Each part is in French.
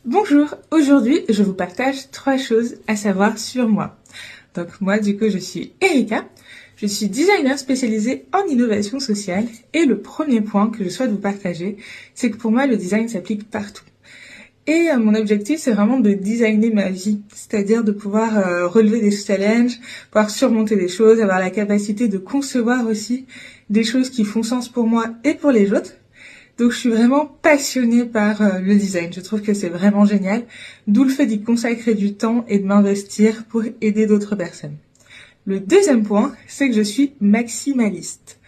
Bonjour, aujourd'hui je vous partage 3 choses à savoir sur moi. Donc moi du coup je suis Erika, je suis designer spécialisée en innovation sociale et le premier point que je souhaite vous partager, c'est que pour moi le design s'applique partout. Et mon objectif c'est vraiment de designer ma vie, c'est-à-dire de pouvoir relever des challenges, pouvoir surmonter des choses, avoir la capacité de concevoir aussi des choses qui font sens pour moi et pour les autres. Donc je suis vraiment passionnée par le design, je trouve que c'est vraiment génial, d'où le fait d'y consacrer du temps et de m'investir pour aider d'autres personnes. Le deuxième point, c'est que je suis maximaliste.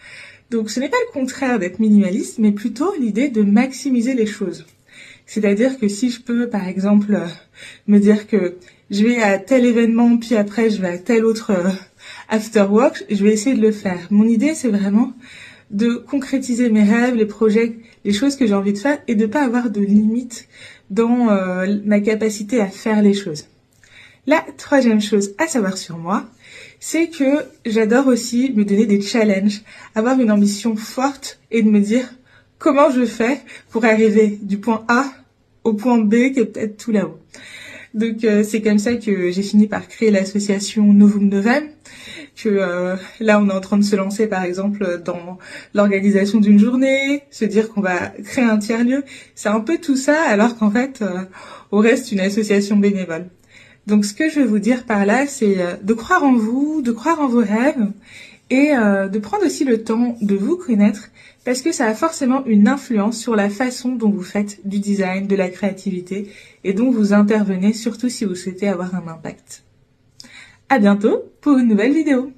Donc ce n'est pas le contraire d'être minimaliste, mais plutôt l'idée de maximiser les choses. C'est-à-dire que si je peux, par exemple, me dire que je vais à tel événement, puis après je vais à tel autre after work, je vais essayer de le faire. Mon idée, c'est vraiment de concrétiser mes rêves, les projets, les choses que j'ai envie de faire et de pas avoir de limites dans ma capacité à faire les choses. La troisième chose à savoir sur moi, c'est que j'adore aussi me donner des challenges, avoir une ambition forte et de me dire comment je fais pour arriver du point A au point B qui est peut-être tout là-haut. Donc c'est comme ça que j'ai fini par créer l'association Novum Novem, que là on est en train de se lancer par exemple dans l'organisation d'une journée, se dire qu'on va créer un tiers-lieu. C'est un peu tout ça alors qu'en fait on reste une association bénévole. Donc ce que je veux vous dire par là, c'est de croire en vous, de croire en vos rêves et de prendre aussi le temps de vous connaître parce que ça a forcément une influence sur la façon dont vous faites du design, de la créativité et dont vous intervenez, surtout si vous souhaitez avoir un impact. À bientôt pour une nouvelle vidéo.